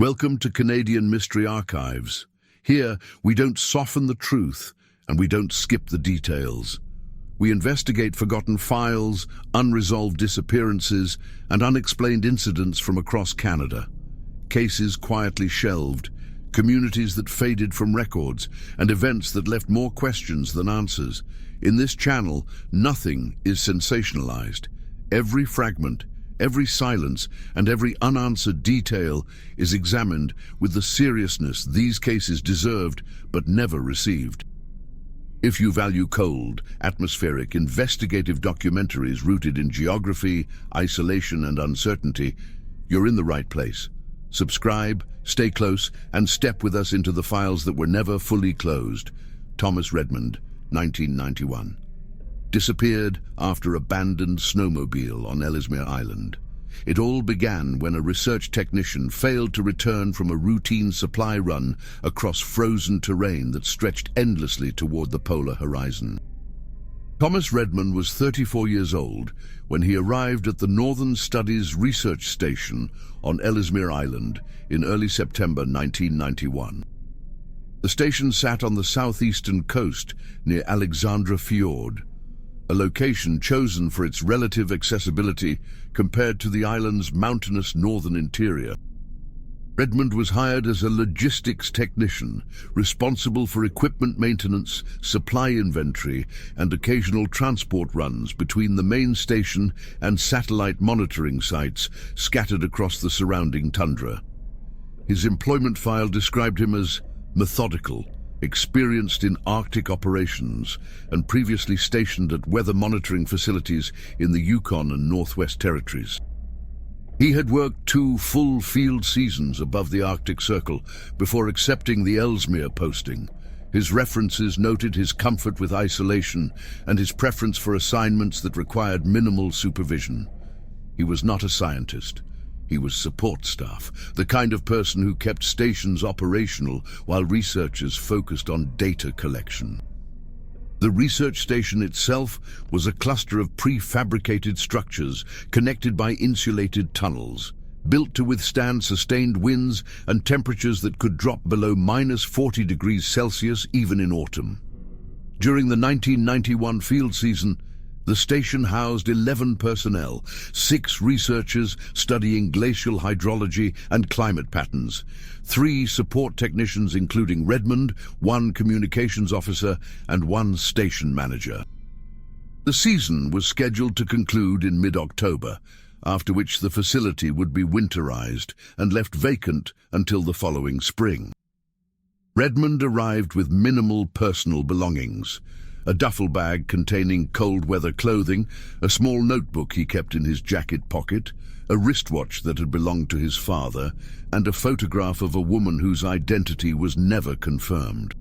Welcome to Canadian Mystery Archives. Here, we don't soften the truth, and we don't skip the details. We investigate forgotten files, unresolved disappearances, and unexplained incidents from across Canada. Cases quietly shelved, communities that faded from records, and events that left more questions than answers. In this channel, nothing is sensationalized. Every fragment, every silence, and every unanswered detail is examined with the seriousness these cases deserved but never received. If you value cold, atmospheric, investigative documentaries rooted in geography, isolation, and uncertainty, you're in the right place. Subscribe, stay close, and step with us into the files that were never fully closed. Thomas Redmond, 1991. Disappeared after abandoned snowmobile on Ellesmere Island. It all began when a research technician failed to return from a routine supply run across frozen terrain that stretched endlessly toward the polar horizon. Thomas Redmond was 34 years old when he arrived at the Northern Studies Research Station on Ellesmere Island in early September 1991. The station sat on the southeastern coast near Alexandra Fjord, a location chosen for its relative accessibility compared to the island's mountainous northern interior. Redmond was hired as a logistics technician, responsible for equipment maintenance, supply inventory, and occasional transport runs between the main station and satellite monitoring sites scattered across the surrounding tundra. His employment file described him as methodical, experienced in Arctic operations, and previously stationed at weather monitoring facilities in the Yukon and Northwest Territories. He had worked 2 full field seasons above the Arctic Circle before accepting the Ellesmere posting. His references noted his comfort with isolation and his preference for assignments that required minimal supervision. He was not a scientist. He was support staff, the kind of person who kept stations operational while researchers focused on data collection. The research station itself was a cluster of prefabricated structures connected by insulated tunnels, built to withstand sustained winds and temperatures that could drop below -40 degrees Celsius even in autumn. During the 1991 field season, the station housed 11 personnel, 6 researchers studying glacial hydrology and climate patterns, 3 support technicians including Redmond, 1 communications officer, and 1 station manager. The season was scheduled to conclude in mid-October, after which the facility would be winterized and left vacant until the following spring. Redmond arrived with minimal personal belongings: a duffel bag containing cold weather clothing, a small notebook he kept in his jacket pocket, a wristwatch that had belonged to his father, and a photograph of a woman whose identity was never confirmed.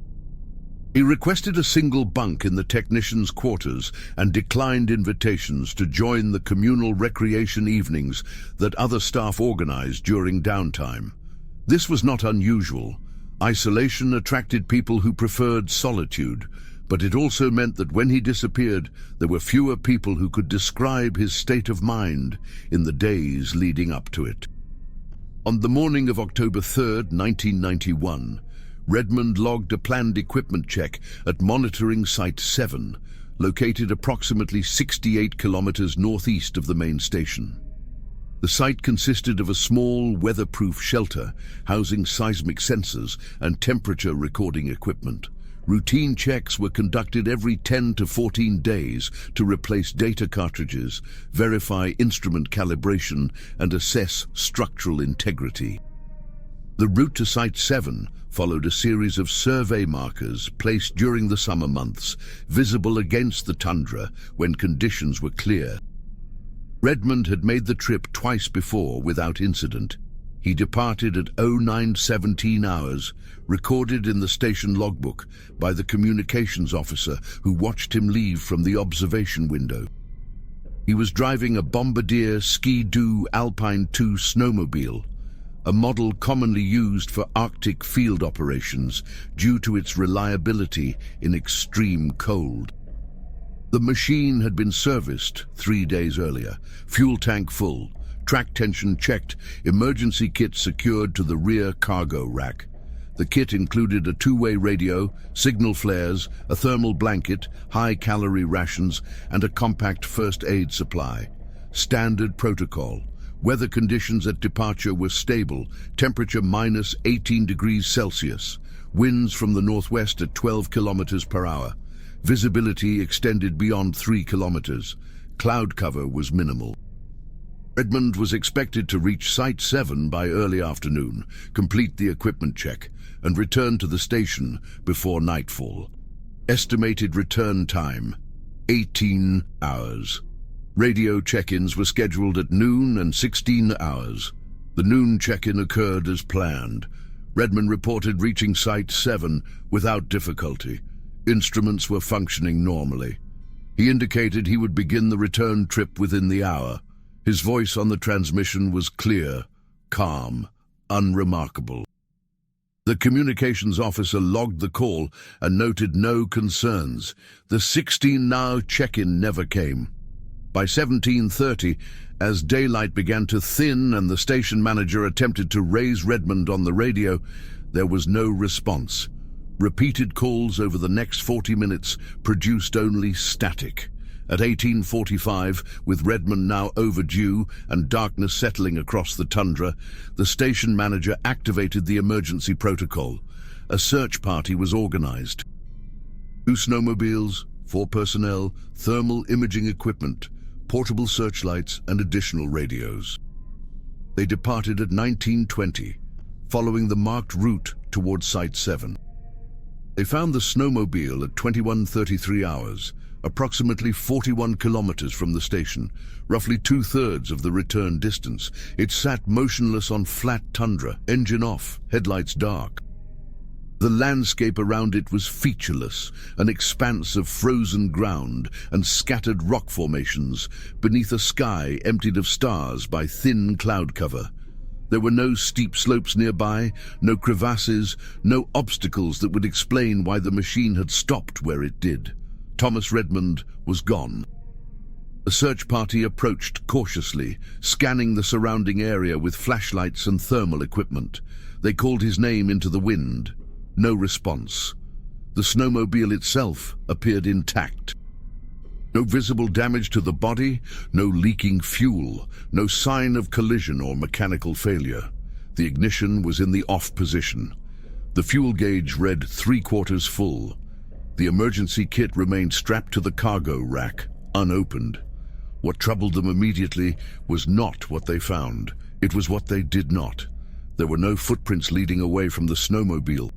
He requested a single bunk in the technicians' quarters and declined invitations to join the communal recreation evenings that other staff organized during downtime. This was not unusual. Isolation attracted people who preferred solitude, but it also meant that when he disappeared, there were fewer people who could describe his state of mind in the days leading up to it. On the morning of October 3rd, 1991, Redmond logged a planned equipment check at Monitoring Site 7, located approximately 68 kilometers northeast of the main station. The site consisted of a small, weatherproof shelter housing seismic sensors and temperature recording equipment. Routine checks were conducted every 10 to 14 days to replace data cartridges, verify instrument calibration, and assess structural integrity. The route to Site 7 followed a series of survey markers placed during the summer months, visible against the tundra when conditions were clear. Redmond had made the trip twice before without incident. He departed at 09:17 hours, recorded in the station logbook by the communications officer who watched him leave from the observation window. He was driving a Bombardier Ski-Doo Alpine 2 snowmobile, a model commonly used for Arctic field operations due to its reliability in extreme cold. The machine had been serviced 3 days earlier, fuel tank full, track tension checked, emergency kit secured to the rear cargo rack. The kit included a two-way radio, signal flares, a thermal blanket, high-calorie rations, and a compact first aid supply. Standard protocol. Weather conditions at departure were stable, temperature minus 18 degrees Celsius. Winds from the northwest at 12 kilometers per hour. Visibility extended beyond 3 kilometers. Cloud cover was minimal. Redmond was expected to reach Site 7 by early afternoon, complete the equipment check, and return to the station before nightfall. Estimated return time, 18 hours. Radio check-ins were scheduled at noon and 16 hours. The noon check-in occurred as planned. Redmond reported reaching Site 7 without difficulty. Instruments were functioning normally. He indicated he would begin the return trip within the hour. His voice on the transmission was clear, calm, unremarkable. The communications officer logged the call and noted no concerns. The 16-hour check-in never came. By 17:30, as daylight began to thin and the station manager attempted to raise Redmond on the radio, there was no response. Repeated calls over the next 40 minutes produced only static. At 18:45, with Redmond now overdue and darkness settling across the tundra, the station manager activated the emergency protocol. A search party was organized. 2 snowmobiles, 4 personnel, thermal imaging equipment, portable searchlights, and additional radios. They departed at 19:20, following the marked route towards Site 7. They found the snowmobile at 21:33 hours, approximately 41 kilometers from the station, roughly 2/3 of the return distance. It sat motionless on flat tundra, engine off, headlights dark. The landscape around it was featureless, an expanse of frozen ground and scattered rock formations beneath a sky emptied of stars by thin cloud cover. There were no steep slopes nearby, no crevasses, no obstacles that would explain why the machine had stopped where it did. Thomas Redmond was gone. The search party approached cautiously, scanning the surrounding area with flashlights and thermal equipment. They called his name into the wind. No response. The snowmobile itself appeared intact. No visible damage to the body, no leaking fuel, no sign of collision or mechanical failure. The ignition was in the off position. The fuel gauge read 3/4 full. The emergency kit remained strapped to the cargo rack, unopened. What troubled them immediately was not what they found. It was what they did not. There were no footprints leading away from the snowmobile.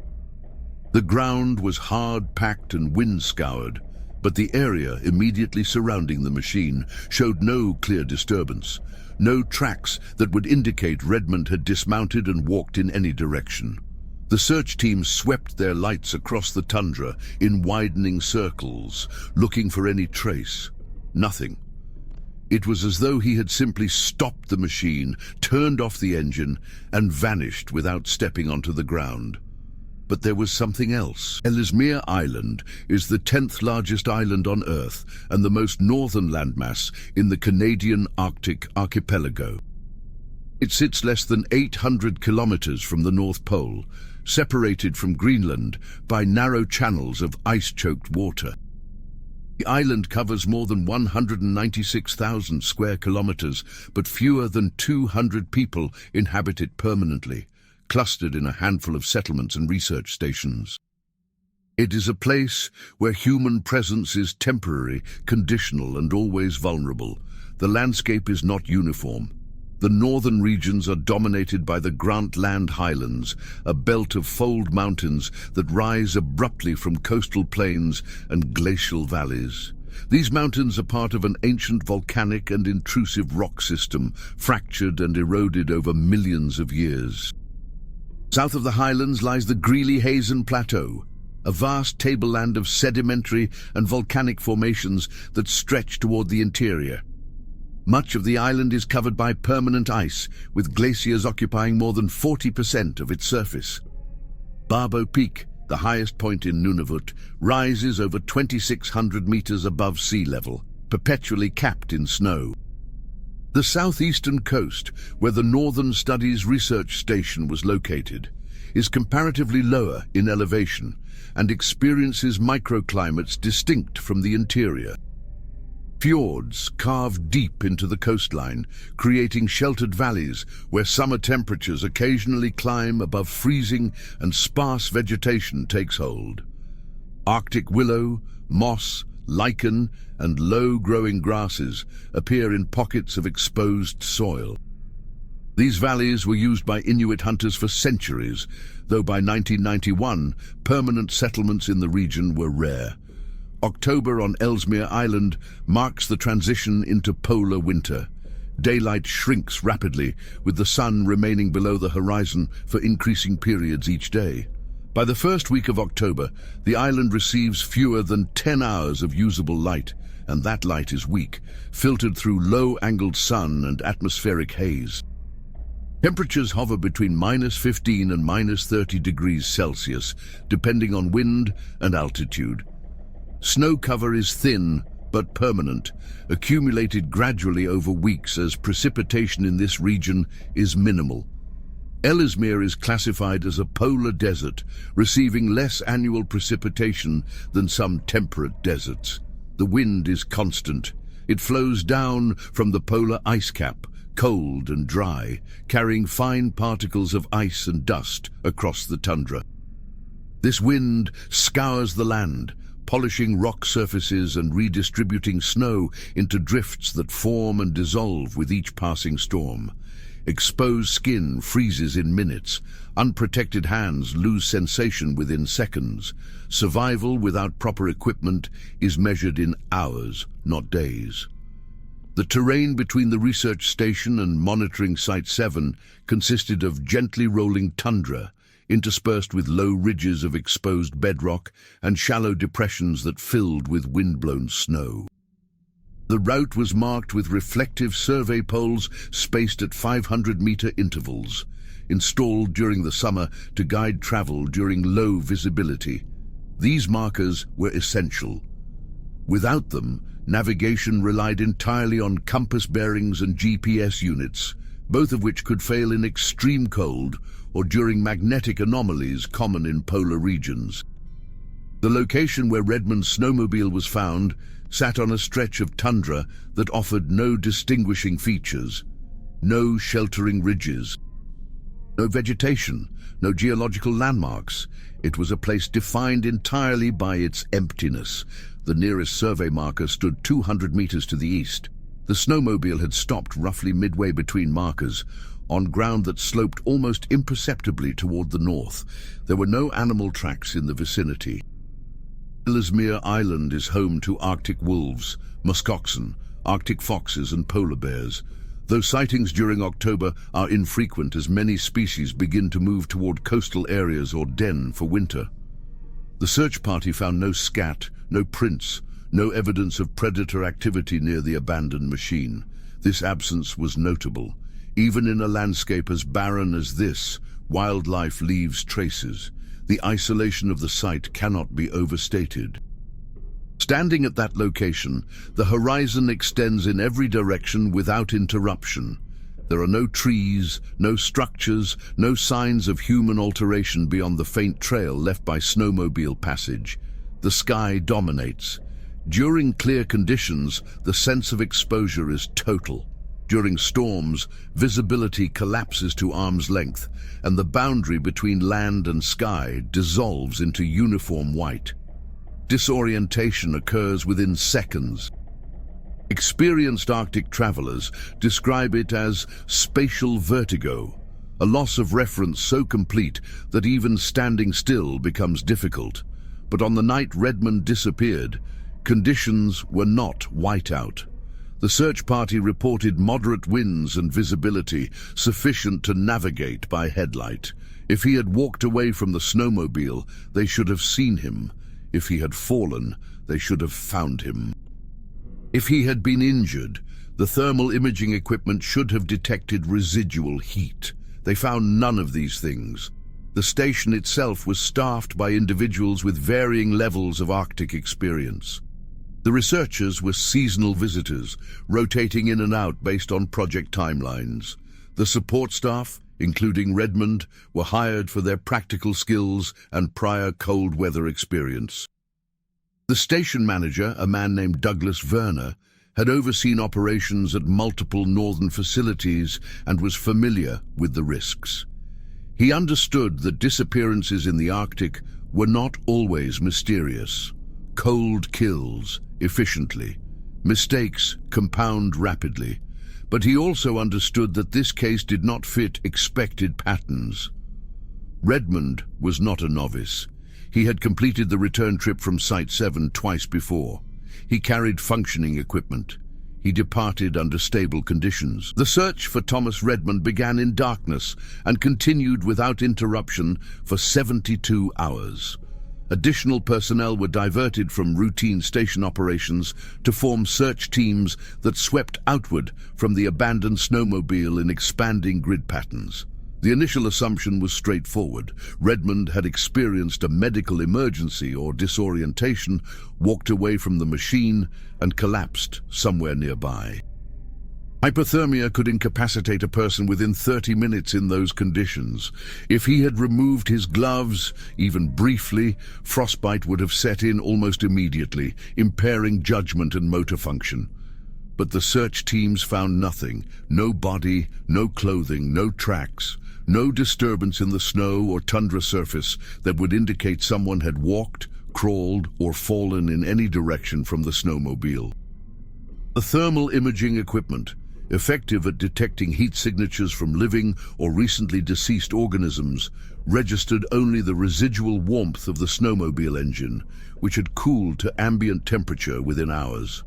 The ground was hard-packed and wind-scoured, but the area immediately surrounding the machine showed no clear disturbance, no tracks that would indicate Redmond had dismounted and walked in any direction. The search team swept their lights across the tundra in widening circles, looking for any trace. Nothing. It was as though he had simply stopped the machine, turned off the engine, and vanished without stepping onto the ground. But there was something else. Ellesmere Island is the 10th largest island on Earth and the most northern landmass in the Canadian Arctic archipelago. It sits less than 800 kilometers from the North Pole, separated from Greenland by narrow channels of ice-choked water. The island covers more than 196,000 square kilometers, but fewer than 200 people inhabit it permanently, clustered in a handful of settlements and research stations. It is a place where human presence is temporary, conditional, and always vulnerable. The landscape is not uniform. The northern regions are dominated by the Grantland Highlands, a belt of fold mountains that rise abruptly from coastal plains and glacial valleys. These mountains are part of an ancient volcanic and intrusive rock system, fractured and eroded over millions of years. South of the highlands lies the Greely-Hazen Plateau, a vast tableland of sedimentary and volcanic formations that stretch toward the interior. Much of the island is covered by permanent ice, with glaciers occupying more than 40% of its surface. Barbeau Peak, the highest point in Nunavut, rises over 2,600 meters above sea level, perpetually capped in snow. The southeastern coast, where the Northern Studies Research Station was located, is comparatively lower in elevation and experiences microclimates distinct from the interior. Fjords carve deep into the coastline, creating sheltered valleys where summer temperatures occasionally climb above freezing and sparse vegetation takes hold. Arctic willow, moss, lichen, and low-growing grasses appear in pockets of exposed soil. These valleys were used by Inuit hunters for centuries, though by 1991, permanent settlements in the region were rare. October on Ellesmere Island marks the transition into polar winter. Daylight shrinks rapidly, with the sun remaining below the horizon for increasing periods each day. By the first week of October, the island receives fewer than 10 hours of usable light, and that light is weak, filtered through low-angled sun and atmospheric haze. Temperatures hover between -15 and -30 degrees Celsius, depending on wind and altitude. Snow cover is thin but permanent, accumulated gradually over weeks as precipitation in this region is minimal. Ellesmere is classified as a polar desert, receiving less annual precipitation than some temperate deserts. The wind is constant. It flows down from the polar ice cap, cold and dry, carrying fine particles of ice and dust across the tundra. This wind scours the land, polishing rock surfaces and redistributing snow into drifts that form and dissolve with each passing storm. Exposed skin freezes in minutes. Unprotected hands lose sensation within seconds. Survival without proper equipment is measured in hours, not days. The terrain between the research station and monitoring Site 7 consisted of gently rolling tundra, interspersed with low ridges of exposed bedrock and shallow depressions that filled with wind-blown snow. The route was marked with reflective survey poles spaced at 500-meter intervals, installed during the summer to guide travel during low visibility. These markers were essential. Without them, navigation relied entirely on compass bearings and GPS units, both of which could fail in extreme cold or during magnetic anomalies common in polar regions. The location where Redmond's snowmobile was found sat on a stretch of tundra that offered no distinguishing features, no sheltering ridges, no vegetation, no geological landmarks. It was a place defined entirely by its emptiness. The nearest survey marker stood 200 meters to the east. The snowmobile had stopped roughly midway between markers, on ground that sloped almost imperceptibly toward the north. There were no animal tracks in the vicinity. Ellesmere Island is home to Arctic wolves, muskoxen, Arctic foxes and polar bears, though sightings during October are infrequent as many species begin to move toward coastal areas or den for winter. The search party found no scat, no prints, no evidence of predator activity near the abandoned machine. This absence was notable. Even in a landscape as barren as this, wildlife leaves traces. The isolation of the site cannot be overstated. Standing at that location, the horizon extends in every direction without interruption. There are no trees, no structures, no signs of human alteration beyond the faint trail left by snowmobile passage. The sky dominates. During clear conditions, the sense of exposure is total. During storms, visibility collapses to arm's length, and the boundary between land and sky dissolves into uniform white. Disorientation occurs within seconds. Experienced Arctic travelers describe it as spatial vertigo, a loss of reference so complete that even standing still becomes difficult. But on the night Redmond disappeared, conditions were not whiteout. The search party reported moderate winds and visibility sufficient to navigate by headlight. If he had walked away from the snowmobile, they should have seen him. If he had fallen, they should have found him. If he had been injured, the thermal imaging equipment should have detected residual heat. They found none of these things. The station itself was staffed by individuals with varying levels of Arctic experience. The researchers were seasonal visitors, rotating in and out based on project timelines. The support staff, including Redmond, were hired for their practical skills and prior cold weather experience. The station manager, a man named Douglas Werner, had overseen operations at multiple northern facilities and was familiar with the risks. He understood that disappearances in the Arctic were not always mysterious. Cold kills efficiently. Mistakes compound rapidly. But he also understood that this case did not fit expected patterns. Redmond was not a novice. He had completed the return trip from Site 7 twice before. He carried functioning equipment. He departed under stable conditions. The search for Thomas Redmond began in darkness and continued without interruption for 72 hours. Additional personnel were diverted from routine station operations to form search teams that swept outward from the abandoned snowmobile in expanding grid patterns. The initial assumption was straightforward. Redmond had experienced a medical emergency or disorientation, walked away from the machine, and collapsed somewhere nearby. Hypothermia could incapacitate a person within 30 minutes in those conditions. If he had removed his gloves, even briefly, frostbite would have set in almost immediately, impairing judgment and motor function. But the search teams found nothing. No body, no clothing, no tracks. No disturbance in the snow or tundra surface that would indicate someone had walked, crawled, or fallen in any direction from the snowmobile. The thermal imaging equipment, effective at detecting heat signatures from living or recently deceased organisms, registered only the residual warmth of the snowmobile engine, which had cooled to ambient temperature within hours.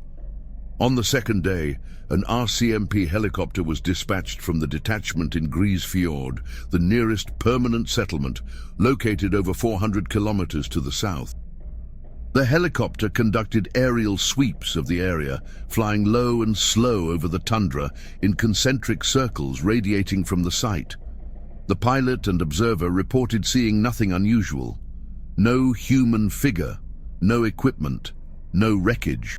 On the second day, an RCMP helicopter was dispatched from the detachment in Grise Fjord, the nearest permanent settlement, located over 400 kilometers to the south. The helicopter conducted aerial sweeps of the area, flying low and slow over the tundra in concentric circles radiating from the site. The pilot and observer reported seeing nothing unusual. No human figure, no equipment, no wreckage.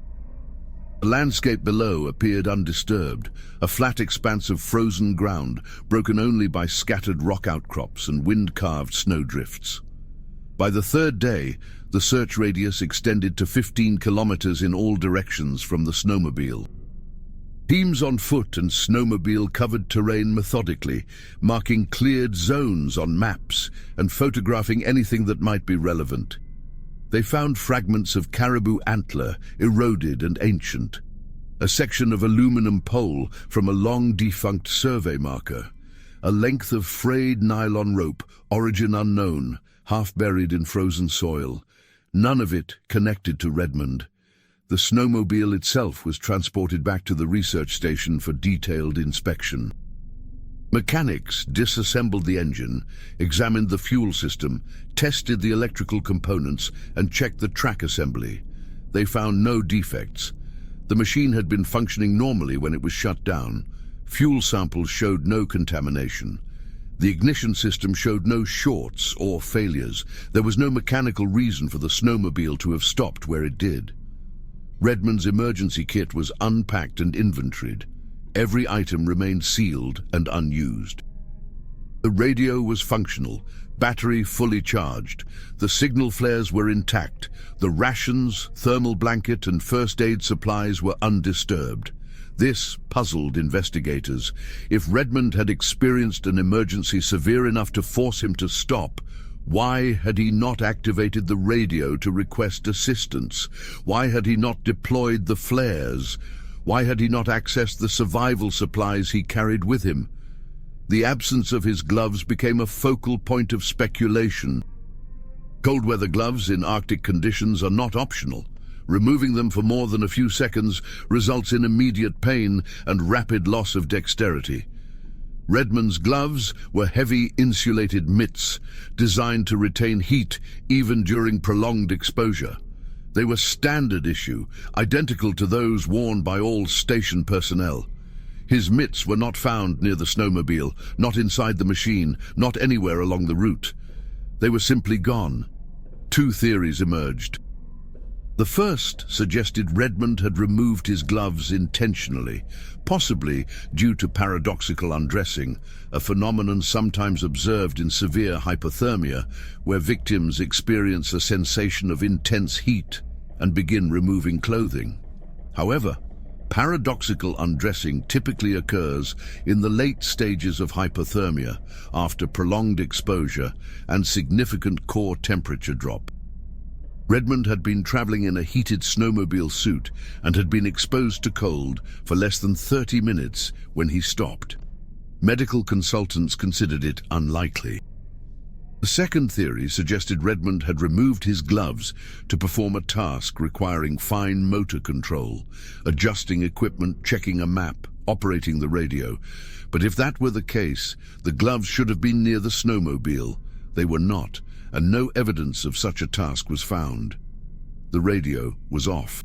The landscape below appeared undisturbed, a flat expanse of frozen ground, broken only by scattered rock outcrops and wind-carved snowdrifts. By the third day, the search radius extended to 15 kilometers in all directions from the snowmobile. Teams on foot and snowmobile covered terrain methodically, marking cleared zones on maps and photographing anything that might be relevant. They found fragments of caribou antler, eroded and ancient, a section of aluminum pole from a long-defunct survey marker, a length of frayed nylon rope, origin unknown, half buried in frozen soil, none of it connected to Redmond. The snowmobile itself was transported back to the research station for detailed inspection. Mechanics disassembled the engine, examined the fuel system, tested the electrical components, and checked the track assembly. They found no defects. The machine had been functioning normally when it was shut down. Fuel samples showed no contamination. The ignition system showed no shorts or failures. There was no mechanical reason for the snowmobile to have stopped where it did. Redmond's emergency kit was unpacked and inventoried. Every item remained sealed and unused. The radio was functional, battery fully charged. The signal flares were intact. The rations, thermal blanket, and first aid supplies were undisturbed. This puzzled investigators. If Redmond had experienced an emergency severe enough to force him to stop, why had he not activated the radio to request assistance? Why had he not deployed the flares? Why had he not accessed the survival supplies he carried with him? The absence of his gloves became a focal point of speculation. Cold weather gloves in Arctic conditions are not optional. Removing them for more than a few seconds results in immediate pain and rapid loss of dexterity. Redmond's gloves were heavy insulated mitts designed to retain heat even during prolonged exposure. They were standard issue, identical to those worn by all station personnel. His mitts were not found near the snowmobile, not inside the machine, not anywhere along the route. They were simply gone. Two theories emerged. The first suggested Redmond had removed his gloves intentionally, possibly due to paradoxical undressing, a phenomenon sometimes observed in severe hypothermia, where victims experience a sensation of intense heat and begin removing clothing. However, paradoxical undressing typically occurs in the late stages of hypothermia after prolonged exposure and significant core temperature drop. Redmond had been traveling in a heated snowmobile suit and had been exposed to cold for less than 30 minutes when he stopped. Medical consultants considered it unlikely. The second theory suggested Redmond had removed his gloves to perform a task requiring fine motor control, adjusting equipment, checking a map, operating the radio. But if that were the case, the gloves should have been near the snowmobile. They were not, and no evidence of such a task was found. The radio was off.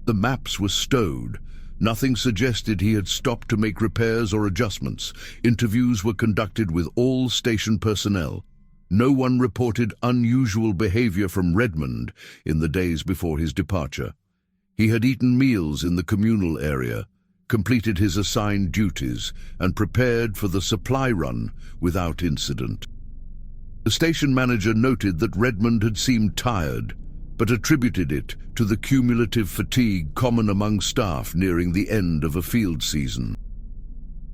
The maps were stowed. Nothing suggested he had stopped to make repairs or adjustments. Interviews were conducted with all station personnel. No one reported unusual behavior from Redmond in the days before his departure. He had eaten meals in the communal area, completed his assigned duties, and prepared for the supply run without incident. The station manager noted that Redmond had seemed tired, but attributed it to the cumulative fatigue common among staff nearing the end of a field season.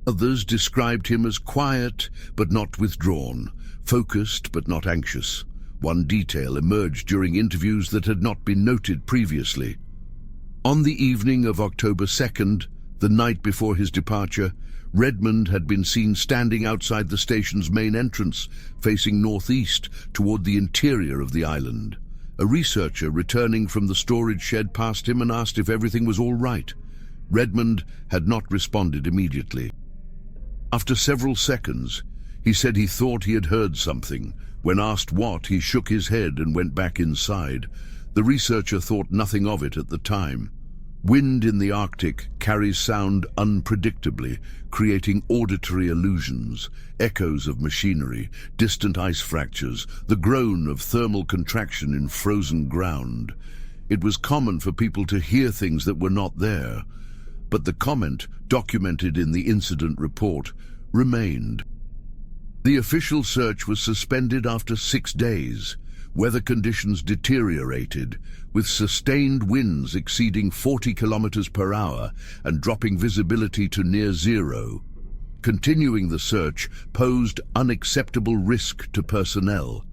Others described him as quiet but not withdrawn, focused but not anxious. One detail emerged during interviews that had not been noted previously. On the evening of October 2nd, the night before his departure, Redmond had been seen standing outside the station's main entrance, facing northeast toward the interior of the island. A researcher returning from the storage shed passed him and asked if everything was all right. Redmond had not responded immediately. After several seconds, he said he thought he had heard something. When asked what, he shook his head and went back inside. The researcher thought nothing of it at the time. Wind in the Arctic carries sound unpredictably, creating auditory illusions, echoes of machinery, distant ice fractures, the groan of thermal contraction in frozen ground. It was common for people to hear things that were not there, but the comment, documented in the incident report, remained. The official search was suspended after 6 days. Weather conditions deteriorated, with sustained winds exceeding 40 kilometers per hour and dropping visibility to near zero. Continuing the search posed unacceptable risk to personnel.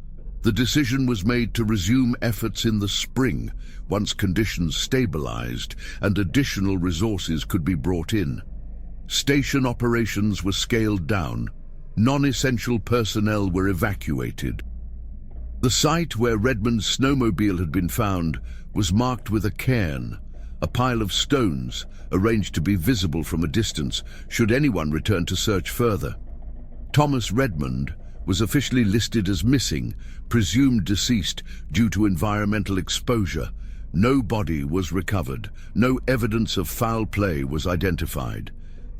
The decision was made to resume efforts in the spring, once conditions stabilized and additional resources could be brought in. Station operations were scaled down. Non-essential personnel were evacuated. The site where Redmond's snowmobile had been found was marked with a cairn, a pile of stones arranged to be visible from a distance should anyone return to search further. Thomas Redmond was officially listed as missing, presumed deceased due to environmental exposure. No body was recovered. No evidence of foul play was identified.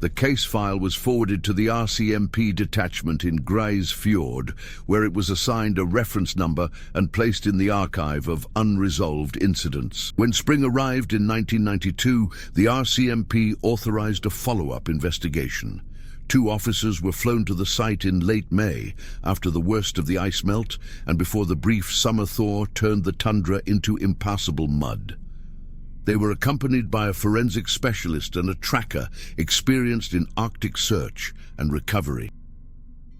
The case file was forwarded to the RCMP detachment in Grise Fjord, where it was assigned a reference number and placed in the archive of unresolved incidents. When spring arrived in 1992, the RCMP authorized a follow-up investigation. 2 officers were flown to the site in late May, after the worst of the ice melt and before the brief summer thaw turned the tundra into impassable mud. They were accompanied by a forensic specialist and a tracker experienced in Arctic search and recovery.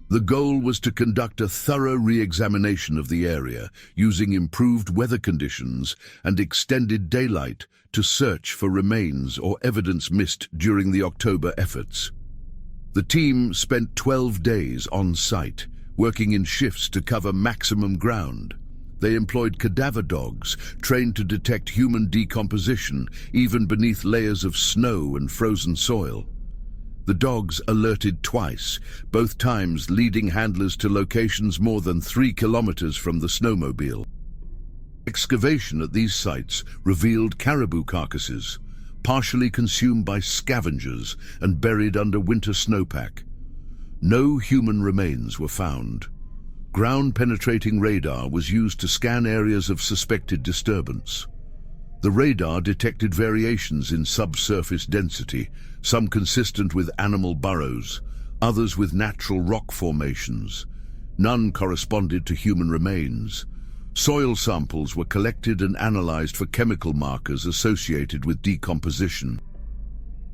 The goal was to conduct a thorough re-examination of the area, using improved weather conditions and extended daylight to search for remains or evidence missed during the October efforts. The team spent 12 days on site, working in shifts to cover maximum ground. They employed cadaver dogs, trained to detect human decomposition, even beneath layers of snow and frozen soil. The dogs alerted twice, both times leading handlers to locations more than 3 kilometers from the snowmobile. Excavation at these sites revealed caribou carcasses, partially consumed by scavengers and buried under winter snowpack. No human remains were found. Ground-penetrating radar was used to scan areas of suspected disturbance. The radar detected variations in subsurface density, some consistent with animal burrows, others with natural rock formations. None corresponded to human remains. Soil samples were collected and analyzed for chemical markers associated with decomposition.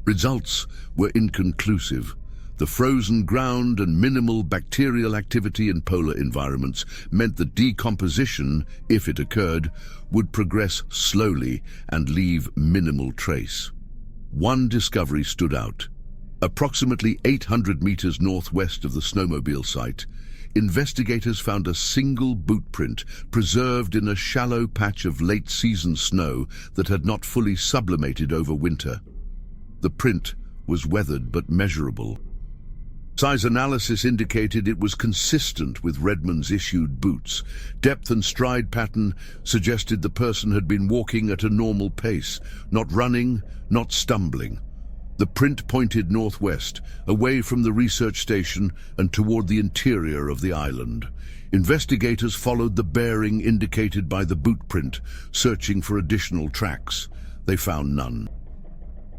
Results were inconclusive. The frozen ground and minimal bacterial activity in polar environments meant that decomposition, if it occurred, would progress slowly and leave minimal trace. One discovery stood out. Approximately 800 meters northwest of the Snowmobile site, investigators found a single boot print preserved in a shallow patch of late-season snow that had not fully sublimated over winter. The print was weathered but measurable. Size analysis indicated it was consistent with Redmond's issued boots. Depth and stride pattern suggested the person had been walking at a normal pace, not running, not stumbling. The print pointed northwest, away from the research station and toward the interior of the island. Investigators followed the bearing indicated by the boot print, searching for additional tracks. They found none.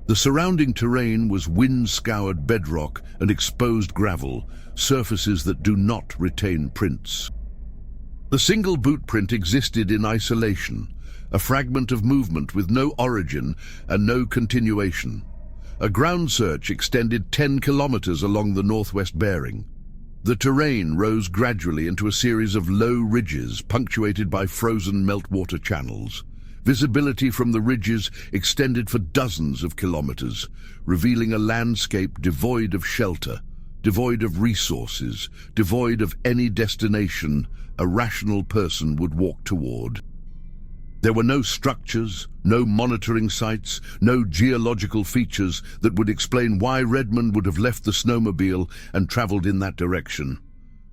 The surrounding terrain was wind-scoured bedrock and exposed gravel, surfaces that do not retain prints. The single boot print existed in isolation, a fragment of movement with no origin and no continuation. A ground search extended 10 kilometers along the northwest bearing. The terrain rose gradually into a series of low ridges punctuated by frozen meltwater channels. Visibility from the ridges extended for dozens of kilometers, revealing a landscape devoid of shelter, devoid of resources, devoid of any destination a rational person would walk toward. There were no structures, no monitoring sites, no geological features that would explain why Redmond would have left the Snowmobile and traveled in that direction.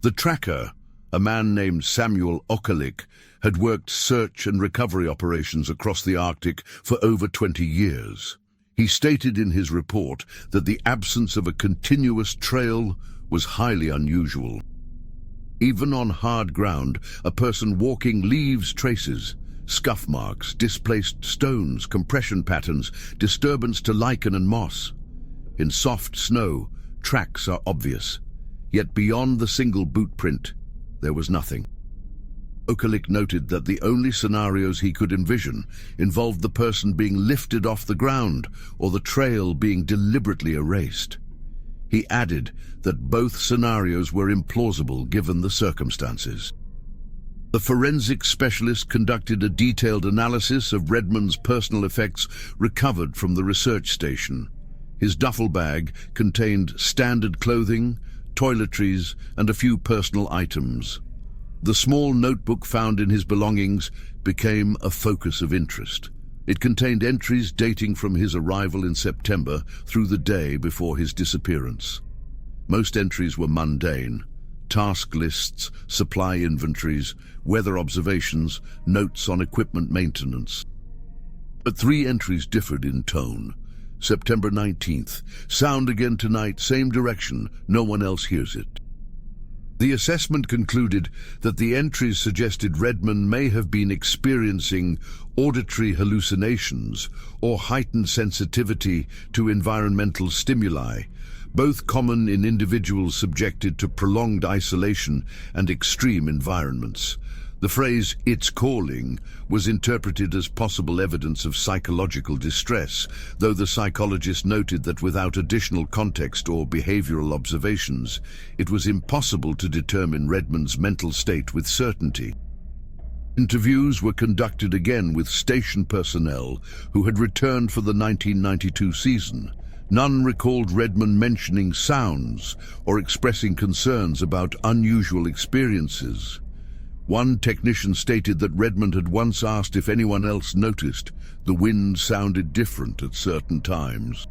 The tracker, a man named Samuel Okalik, had worked search and recovery operations across the Arctic for over 20 years. He stated in his report that the absence of a continuous trail was highly unusual. Even on hard ground, a person walking leaves traces, scuff marks, displaced stones, compression patterns, disturbance to lichen and moss. In soft snow, tracks are obvious, yet beyond the single boot print, there was nothing. Okalik noted that the only scenarios he could envision involved the person being lifted off the ground or the trail being deliberately erased. He added that both scenarios were implausible given the circumstances. The forensic specialist conducted a detailed analysis of Redmond's personal effects recovered from the research station. His duffel bag contained standard clothing, toiletries, and a few personal items. The small notebook found in his belongings became a focus of interest. It contained entries dating from his arrival in September through the day before his disappearance. Most entries were mundane: task lists, supply inventories, weather observations, notes on equipment maintenance. But 3 entries differed in tone. September 19th, sound again tonight, same direction, no one else hears it. The assessment concluded that the entries suggested Redmond may have been experiencing auditory hallucinations or heightened sensitivity to environmental stimuli, both common in individuals subjected to prolonged isolation and extreme environments. The phrase, "it's calling," was interpreted as possible evidence of psychological distress, though the psychologist noted that without additional context or behavioral observations, it was impossible to determine Redmond's mental state with certainty. Interviews were conducted again with station personnel who had returned for the 1992 season. None recalled Redmond mentioning sounds or expressing concerns about unusual experiences. One technician stated that Redmond had once asked if anyone else noticed the wind sounded different at certain times.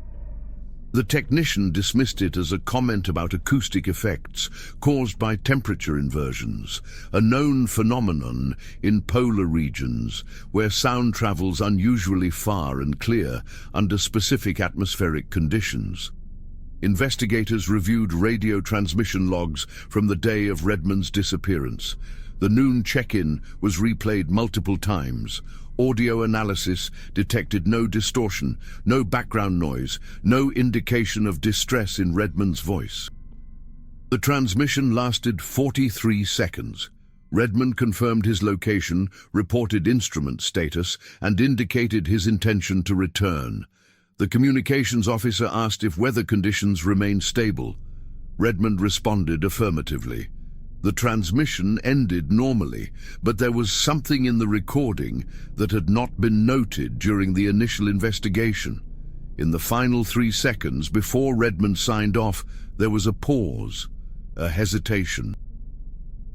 The technician dismissed it as a comment about acoustic effects caused by temperature inversions, a known phenomenon in polar regions where sound travels unusually far and clear under specific atmospheric conditions. Investigators reviewed radio transmission logs from the day of Redmond's disappearance. The noon check-in was replayed multiple times. Audio analysis detected no distortion, no background noise, no indication of distress in Redmond's voice. The transmission lasted 43 seconds. Redmond confirmed his location, reported instrument status, and indicated his intention to return. The communications officer asked if weather conditions remained stable. Redmond responded affirmatively. The transmission ended normally, but there was something in the recording that had not been noted during the initial investigation. In the final 3 seconds before Redmond signed off, there was a pause, a hesitation.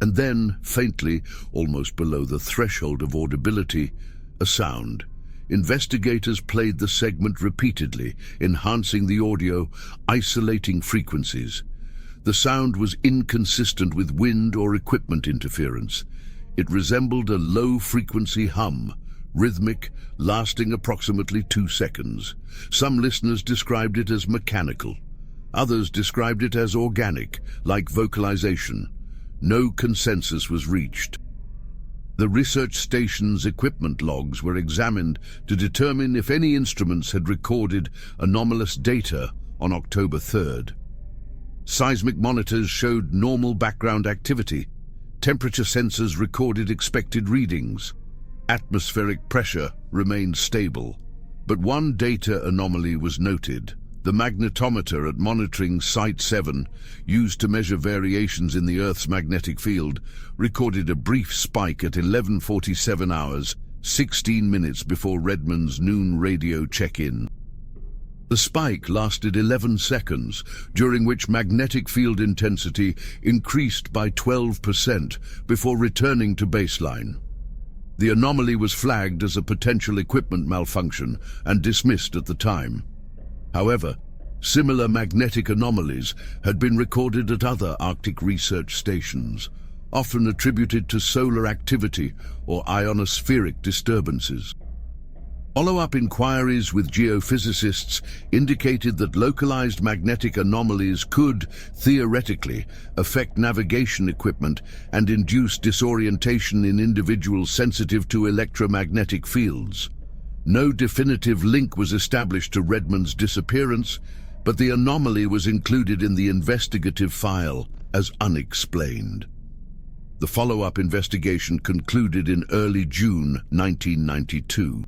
And then, faintly, almost below the threshold of audibility, a sound. Investigators played the segment repeatedly, enhancing the audio, isolating frequencies. The sound was inconsistent with wind or equipment interference. It resembled a low-frequency hum, rhythmic, lasting approximately 2 seconds. Some listeners described it as mechanical. Others described it as organic, like vocalization. No consensus was reached. The research station's equipment logs were examined to determine if any instruments had recorded anomalous data on October 3rd. Seismic monitors showed normal background activity. Temperature sensors recorded expected readings. Atmospheric pressure remained stable. But one data anomaly was noted. The magnetometer at monitoring Site 7, used to measure variations in the Earth's magnetic field, recorded a brief spike at 11:47 hours, 16 minutes before Redmond's noon radio check-in. The spike lasted 11 seconds, during which magnetic field intensity increased by 12% before returning to baseline. The anomaly was flagged as a potential equipment malfunction and dismissed at the time. However, similar magnetic anomalies had been recorded at other Arctic research stations, often attributed to solar activity or ionospheric disturbances. Follow-up inquiries with geophysicists indicated that localized magnetic anomalies could, theoretically, affect navigation equipment and induce disorientation in individuals sensitive to electromagnetic fields. No definitive link was established to Redmond's disappearance, but the anomaly was included in the investigative file as unexplained. The follow-up investigation concluded in early June 1992.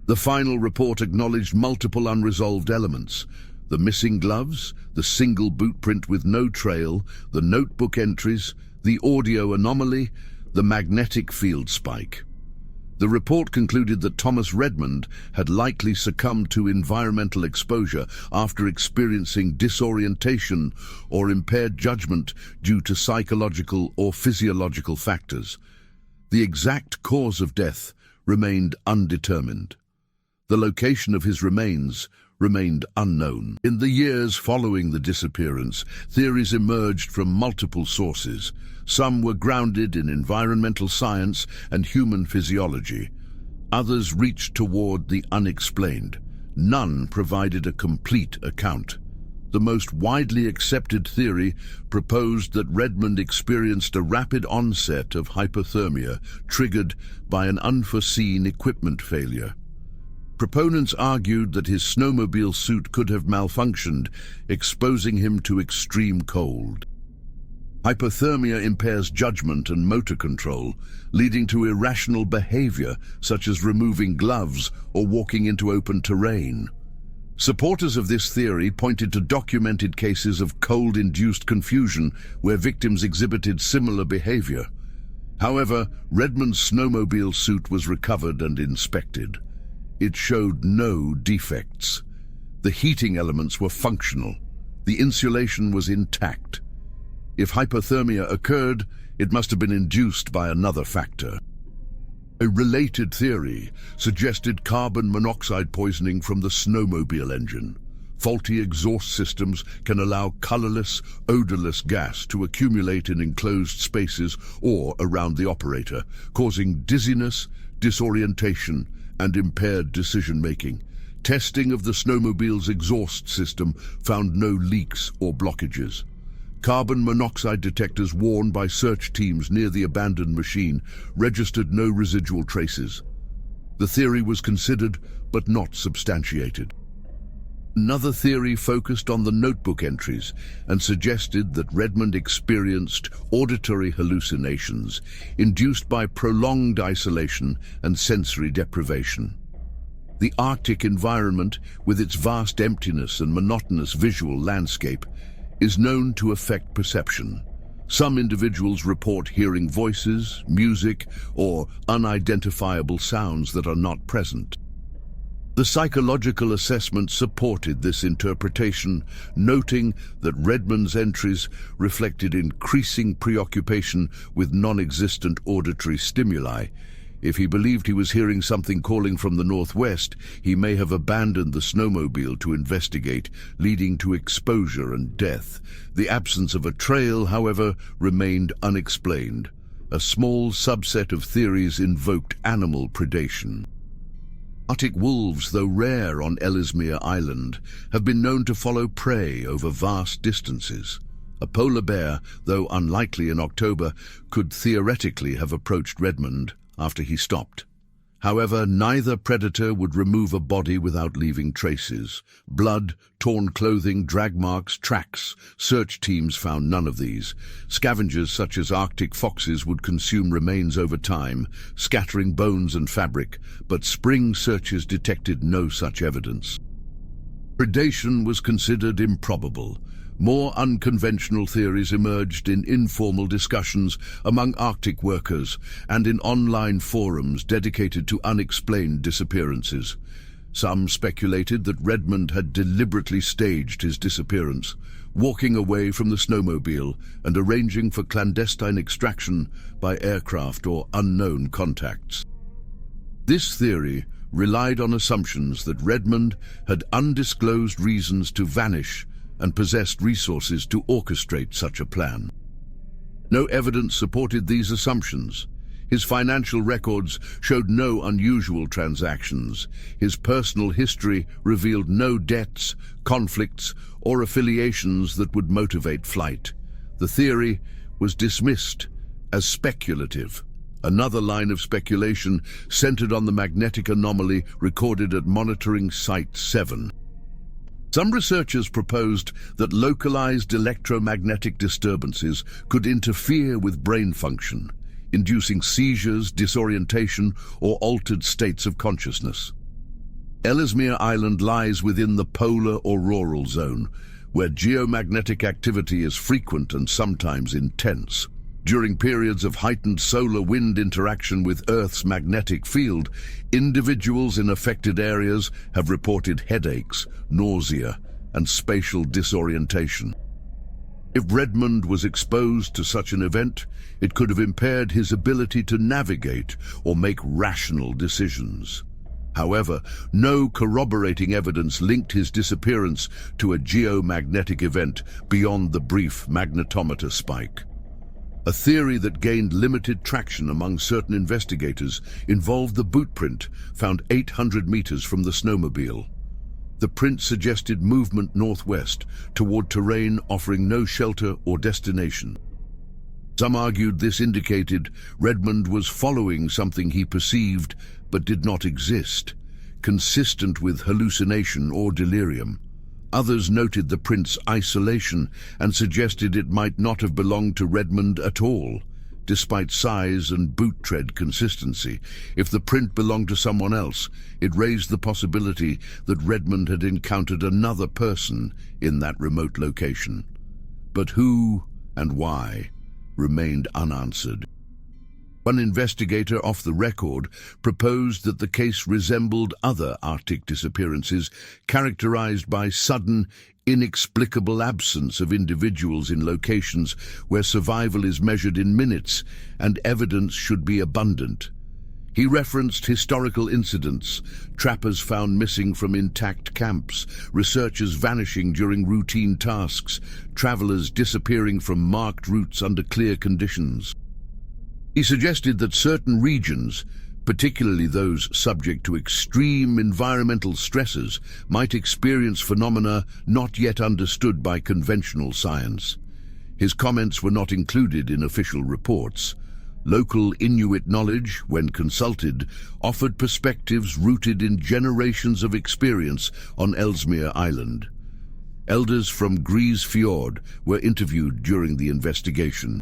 The final report acknowledged multiple unresolved elements: the missing gloves, the single boot print with no trail, the notebook entries, the audio anomaly, the magnetic field spike. The report concluded that Thomas Redmond had likely succumbed to environmental exposure after experiencing disorientation or impaired judgment due to psychological or physiological factors. The exact cause of death remained undetermined. The location of his remains remained unknown. In the years following the disappearance, theories emerged from multiple sources. Some were grounded in environmental science and human physiology. Others reached toward the unexplained. None provided a complete account. The most widely accepted theory proposed that Redmond experienced a rapid onset of hypothermia triggered by an unforeseen equipment failure. Proponents argued that his snowmobile suit could have malfunctioned, exposing him to extreme cold. Hypothermia impairs judgment and motor control, leading to irrational behavior such as removing gloves or walking into open terrain. Supporters of this theory pointed to documented cases of cold-induced confusion where victims exhibited similar behavior. However, Redmond's snowmobile suit was recovered and inspected. It showed no defects. The heating elements were functional. The insulation was intact. If hypothermia occurred, it must have been induced by another factor. A related theory suggested carbon monoxide poisoning from the snowmobile engine. Faulty exhaust systems can allow colorless, odorless gas to accumulate in enclosed spaces or around the operator, causing dizziness, disorientation, and impaired decision-making. Testing of the snowmobile's exhaust system found no leaks or blockages. Carbon monoxide detectors worn by search teams near the abandoned machine registered no residual traces. The theory was considered, but not substantiated. Another theory focused on the notebook entries and suggested that Redmond experienced auditory hallucinations induced by prolonged isolation and sensory deprivation. The Arctic environment, with its vast emptiness and monotonous visual landscape, is known to affect perception. Some individuals report hearing voices, music, or unidentifiable sounds that are not present. The psychological assessment supported this interpretation, noting that Redmond's entries reflected increasing preoccupation with non-existent auditory stimuli. If he believed he was hearing something calling from the northwest, he may have abandoned the snowmobile to investigate, leading to exposure and death. The absence of a trail, however, remained unexplained. A small subset of theories invoked animal predation. Arctic wolves, though rare on Ellesmere Island, have been known to follow prey over vast distances. A polar bear, though unlikely in October, could theoretically have approached Redmond after he stopped. However, neither predator would remove a body without leaving traces. Blood, torn clothing, drag marks, tracks. Search teams found none of these. Scavengers such as Arctic foxes would consume remains over time, scattering bones and fabric, but spring searches detected no such evidence. Predation was considered improbable. More unconventional theories emerged in informal discussions among Arctic workers and in online forums dedicated to unexplained disappearances. Some speculated that Redmond had deliberately staged his disappearance, walking away from the snowmobile and arranging for clandestine extraction by aircraft or unknown contacts. This theory relied on assumptions that Redmond had undisclosed reasons to vanish and possessed resources to orchestrate such a plan. No evidence supported these assumptions. His financial records showed no unusual transactions. His personal history revealed no debts, conflicts, or affiliations that would motivate flight. The theory was dismissed as speculative. Another line of speculation centered on the magnetic anomaly recorded at monitoring Site 7. Some researchers proposed that localized electromagnetic disturbances could interfere with brain function, inducing seizures, disorientation, or altered states of consciousness. Ellesmere Island lies within the polar auroral zone, where geomagnetic activity is frequent and sometimes intense. During periods of heightened solar wind interaction with Earth's magnetic field, individuals in affected areas have reported headaches, nausea, and spatial disorientation. If Redmond was exposed to such an event, it could have impaired his ability to navigate or make rational decisions. However, no corroborating evidence linked his disappearance to a geomagnetic event beyond the brief magnetometer spike. A theory that gained limited traction among certain investigators involved the boot print found 800 meters from the snowmobile. The print suggested movement northwest toward terrain offering no shelter or destination. Some argued this indicated Redmond was following something he perceived but did not exist, consistent with hallucination or delirium. Others noted the print's isolation and suggested it might not have belonged to Redmond at all, despite size and boot tread consistency. If the print belonged to someone else, it raised the possibility that Redmond had encountered another person in that remote location. But who and why remained unanswered. One investigator off the record proposed that the case resembled other Arctic disappearances characterized by sudden, inexplicable absence of individuals in locations where survival is measured in minutes and evidence should be abundant. He referenced historical incidents, trappers found missing from intact camps, researchers vanishing during routine tasks, travelers disappearing from marked routes under clear conditions. He suggested that certain regions, particularly those subject to extreme environmental stresses, might experience phenomena not yet understood by conventional science. His comments were not included in official reports. Local Inuit knowledge, when consulted, offered perspectives rooted in generations of experience on Ellesmere Island. Elders from Grise Fjord were interviewed during the investigation.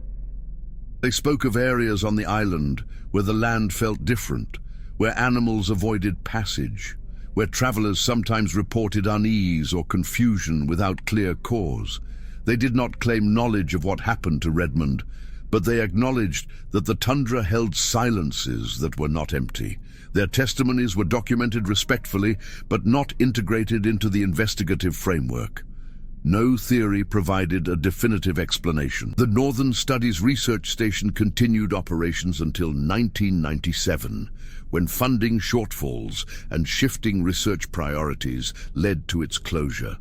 They spoke of areas on the island where the land felt different, where animals avoided passage, where travelers sometimes reported unease or confusion without clear cause. They did not claim knowledge of what happened to Redmond, but they acknowledged that the tundra held silences that were not empty. Their testimonies were documented respectfully, but not integrated into the investigative framework. No theory provided a definitive explanation. The Northern Studies Research Station continued operations until 1997, when funding shortfalls and shifting research priorities led to its closure.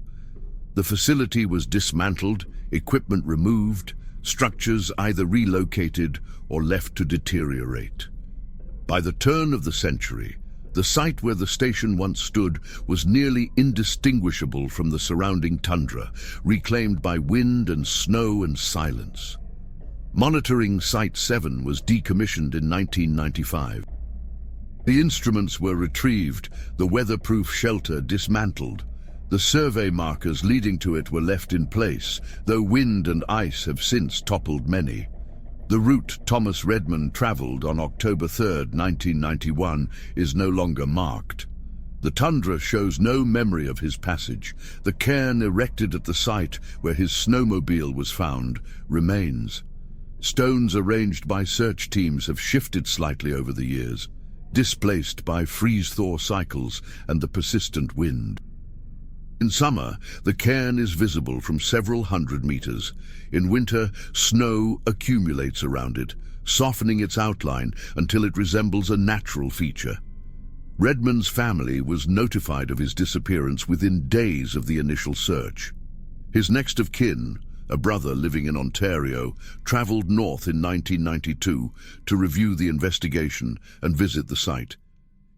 The facility was dismantled, equipment removed, structures either relocated or left to deteriorate. By the turn of the century, the site where the station once stood was nearly indistinguishable from the surrounding tundra, reclaimed by wind and snow and silence. Monitoring Site 7 was decommissioned in 1995. The instruments were retrieved, the weatherproof shelter dismantled. The survey markers leading to it were left in place, though wind and ice have since toppled many. The route Thomas Redmond traveled on October 3, 1991, is no longer marked. The tundra shows no memory of his passage. The cairn erected at the site where his snowmobile was found remains. Stones arranged by search teams have shifted slightly over the years, displaced by freeze-thaw cycles and the persistent wind. In summer, the cairn is visible from several hundred meters. In winter, snow accumulates around it, softening its outline until it resembles a natural feature. Redmond's family was notified of his disappearance within days of the initial search. His next of kin, a brother living in Ontario, traveled north in 1992 to review the investigation and visit the site.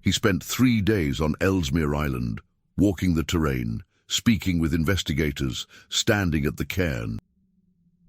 He spent 3 days on Ellesmere Island, walking the terrain, speaking with investigators, standing at the cairn.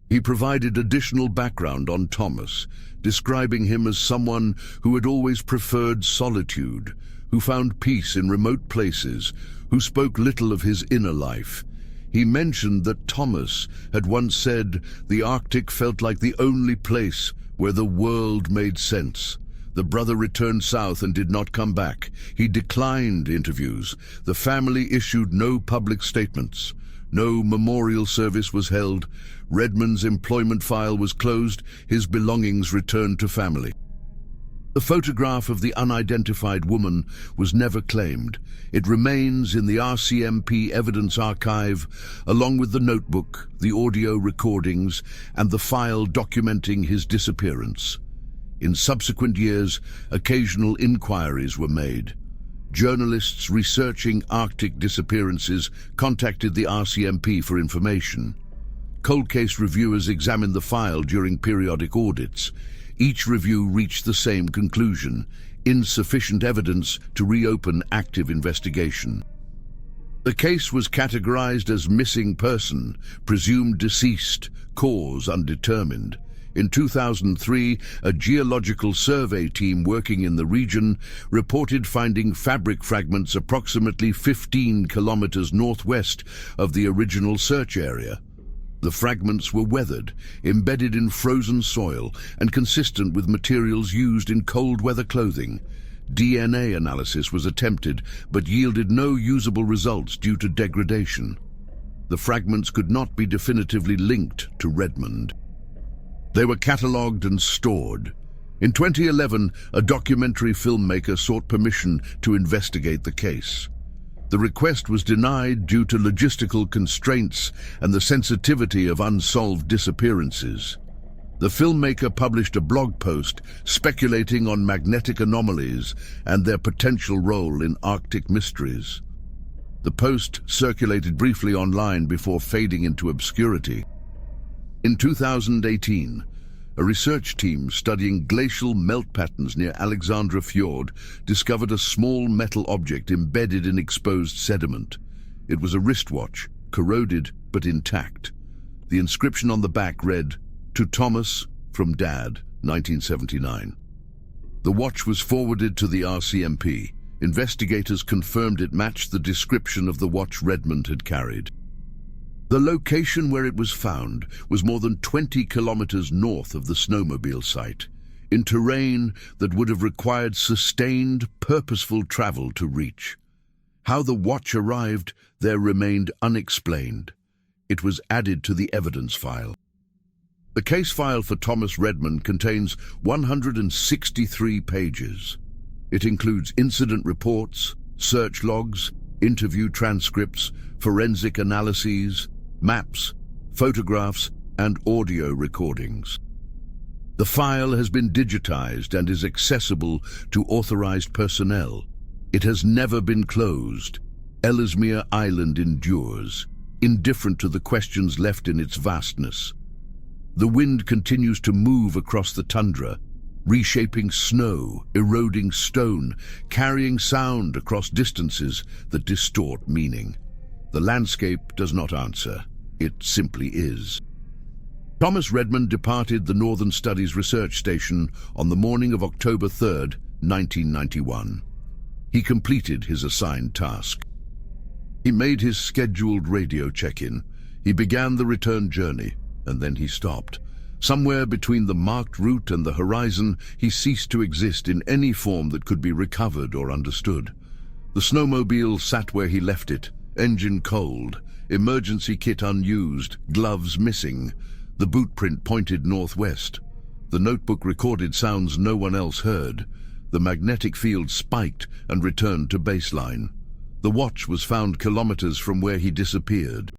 He provided additional background on Thomas, describing him as someone who had always preferred solitude, who found peace in remote places, who spoke little of his inner life. He mentioned that Thomas had once said the Arctic felt like the only place where the world made sense. The brother returned south and did not come back. He declined interviews. The family issued no public statements. No memorial service was held. Redmond's employment file was closed. His belongings returned to family. The photograph of the unidentified woman was never claimed. It remains in the RCMP evidence archive, along with the notebook, the audio recordings, and the file documenting his disappearance. In subsequent years, occasional inquiries were made. Journalists researching Arctic disappearances contacted the RCMP for information. Cold case reviewers examined the file during periodic audits. Each review reached the same conclusion: insufficient evidence to reopen active investigation. The case was categorized as missing person, presumed deceased, cause undetermined. In 2003, a geological survey team working in the region reported finding fabric fragments approximately 15 kilometers northwest of the original search area. The fragments were weathered, embedded in frozen soil, and consistent with materials used in cold weather clothing. DNA analysis was attempted, but yielded no usable results due to degradation. The fragments could not be definitively linked to Redmond. They were catalogued and stored. In 2011, a documentary filmmaker sought permission to investigate the case. The request was denied due to logistical constraints and the sensitivity of unsolved disappearances. The filmmaker published a blog post speculating on magnetic anomalies and their potential role in Arctic mysteries. The post circulated briefly online before fading into obscurity. In 2018, a research team studying glacial melt patterns near Alexandra Fjord discovered a small metal object embedded in exposed sediment. It was a wristwatch, corroded but intact. The inscription on the back read, "To Thomas, from Dad, 1979. The watch was forwarded to the RCMP. Investigators confirmed it matched the description of the watch Redmond had carried. The location where it was found was more than 20 kilometers north of the Snowmobile site, in terrain that would have required sustained, purposeful travel to reach. How the watch arrived there remained unexplained. It was added to the evidence file. The case file for Thomas Redmond contains 163 pages. It includes incident reports, search logs, interview transcripts, forensic analyses, maps, photographs, and audio recordings. The file has been digitized and is accessible to authorized personnel. It has never been closed. Ellesmere Island endures, indifferent to the questions left in its vastness. The wind continues to move across the tundra, reshaping snow, eroding stone, carrying sound across distances that distort meaning. The landscape does not answer. It simply is. Thomas Redmond departed the Northern Studies Research Station on the morning of October 3, 1991. He completed his assigned task. He made his scheduled radio check-in. He began the return journey, and then he stopped. Somewhere between the marked route and the horizon, he ceased to exist in any form that could be recovered or understood. The snowmobile sat where he left it, engine cold, emergency kit unused, gloves missing. The boot print pointed northwest. The notebook recorded sounds no one else heard. The magnetic field spiked and returned to baseline. The watch was found kilometers from where he disappeared.